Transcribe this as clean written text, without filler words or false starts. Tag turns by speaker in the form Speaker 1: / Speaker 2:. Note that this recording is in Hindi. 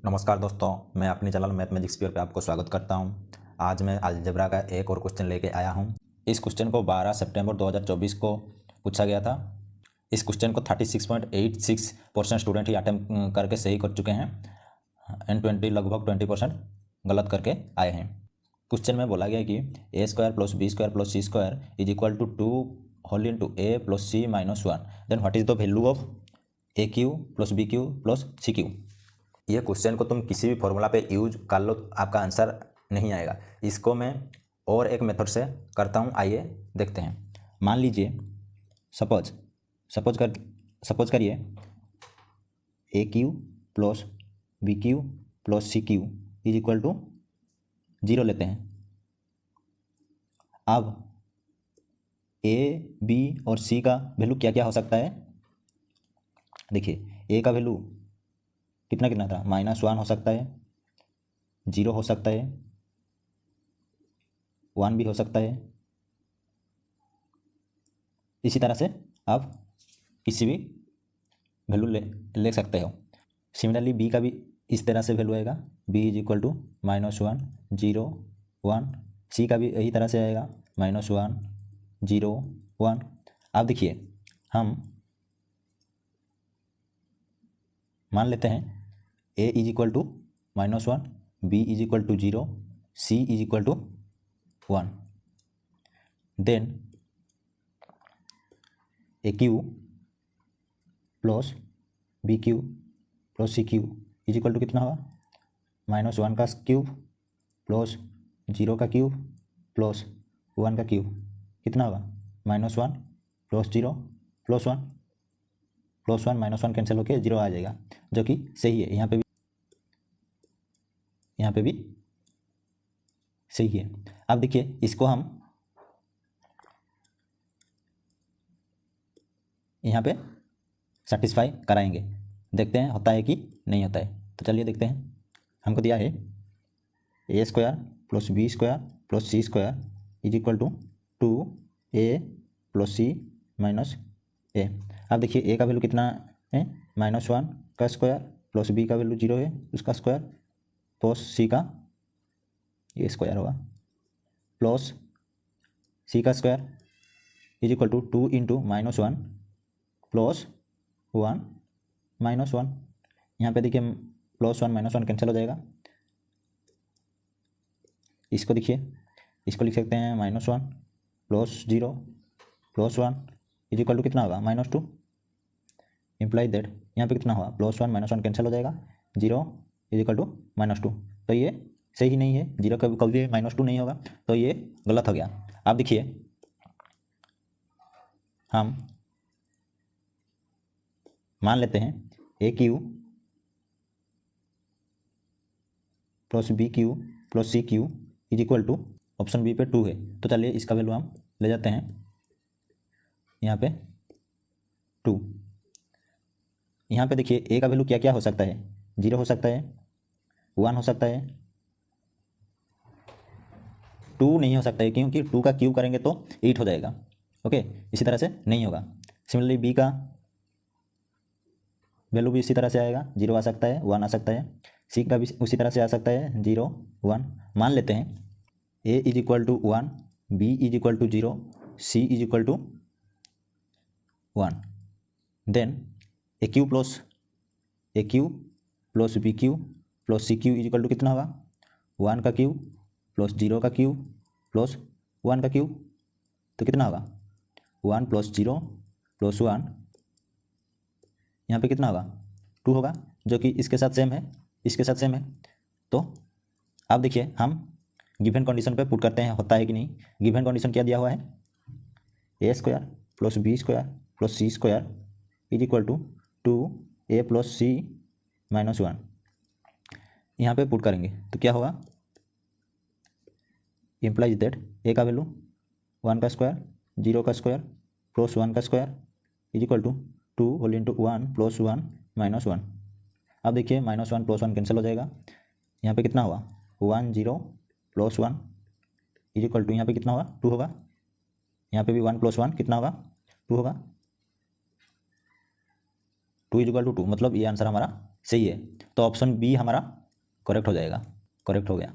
Speaker 1: नमस्कार दोस्तों, मैं अपने चैनल मैथ मैजिक स्पीयर पे आपको स्वागत करता हूं। आज मैं अलजेब्रा का एक और क्वेश्चन लेके आया हूं। इस क्वेश्चन को 12 सितंबर 2024 को पूछा गया था। इस क्वेश्चन को 36.86% स्टूडेंट ही अटेम्प्ट करके सही कर चुके हैं एंड 20 लगभग 20% गलत करके आए हैं। क्वेश्चन में बोला गया कि a² + b² + c² = 2 whole into a + c - 1। Then what is the value of AQ + BQ + CQ। ये क्वेश्चन को तुम किसी भी फॉर्मूला पे यूज कर लो, आपका आंसर नहीं आएगा। इसको मैं और एक मेथड से करता हूँ, आइए देखते हैं। मान लीजिए सपोज करिए AQ + BQ + CQ = 0 लेते हैं। अब A, B और C का वैल्यू क्या क्या हो सकता है। देखिए, A का वैल्यू कितना कितना था, -1 हो सकता है, 0 हो सकता है, 1 भी हो सकता है। इसी तरह से आप किसी भी वैल्यू ले सकते हो। सिमिलरली बी का भी इस तरह से वैल्यू आएगा, b = -1 0 1। सी का भी यही तरह से आएगा, -1 0 1। अब देखिए, हम मान लेते हैं a = -1, b = 0, c = 1। Then AQ + BQ + CQ = कितना होगा, -1 का क्यूब प्लस 0 का क्यूब प्लस 1 का क्यूब कितना होगा, -1 + 0 + 1 + 1 -1 कैंसिल होकर 0 आ जाएगा, जो कि सही है। यहाँ पे भी सही है। अब देखिए, इसको हम यहाँ पे सेटिस्फाई कराएंगे, देखते हैं होता है कि नहीं होता है। तो चलिए देखते हैं। हमको दिया है a² + b² + c² = 2a + c - a। अब देखिए, a का वैल्यू कितना है, -1 का स्क्वायर प्लस b का वैल्यू 0 है, उसका स्क्वायर प्लस c का ये स्क्वायर होगा प्लस c का स्क्वायर = 2 × -1 + 1 -1। यहाँ पे देखिए +1 -1 कैंसिल हो जाएगा। इसको देखिए, इसको लिख सकते हैं -1 + 0 + 1 = कितना होगा, -2। इम्प्लाई दैट यहाँ पे कितना होगा, +1 -1 कैंसिल हो जाएगा, 0 = -2। तो ये सही नहीं है, 0 कभी -2 नहीं होगा, तो ये गलत हो गया। अब देखिए, हम मान लेते हैं AQ + BQ + CQ = option B पे 2 है। तो चलिए इसका वैल्यू हम ले जाते हैं यहाँ पे 2। यहाँ पे देखिए, ए का वैल्यू क्या क्या हो सकता है, 0 हो सकता है, 1 हो सकता है, 2 नहीं हो सकता है, क्योंकि 2 का क्यूब करेंगे तो 8 हो जाएगा। ओके, इसी तरह से नहीं होगा। सिमिलरली बी का वैल्यू भी इसी तरह से आएगा, 0 आ सकता है, 1 आ सकता है। सी का भी उसी तरह से आ सकता है, 0 1। मान लेते हैं a = 1, b = 0, c = 1। Then AQ + BQ + CQ = कितना होगा, 1 का क्यूब प्लस 0 का क्यूब प्लस 1 का क्यूब, तो कितना होगा, 1 + 0 + 1, यहाँ पे कितना होगा, 2 होगा, जो कि इसके साथ सेम है, इसके साथ सेम है। तो अब देखिए, हम गिवन कंडीशन पे पुट करते हैं, होता है कि नहीं। गिवन कंडीशन क्या दिया हुआ है, a² + b² + c² = 2a + c - 1। यहाँ पे पुट करेंगे तो क्या होगा, इम्प्लाइज दैट a का वैल्यू 1 का स्क्वायर, 0 का स्क्वायर प्लस 1 का स्क्वायर = 2 होल इंटू 1 + 1 - 1। अब देखिए, -1 + 1 कैंसिल हो जाएगा। यहाँ पे कितना हुआ, 1 0 + 1 = यहाँ पे कितना होगा, 2 होगा। यहाँ पे भी 1 + 1 कितना होगा, 2 होगा। 2 = 2, मतलब ये आंसर हमारा सही है, तो ऑप्शन बी हमारा करेक्ट हो जाएगा। करेक्ट हो गया।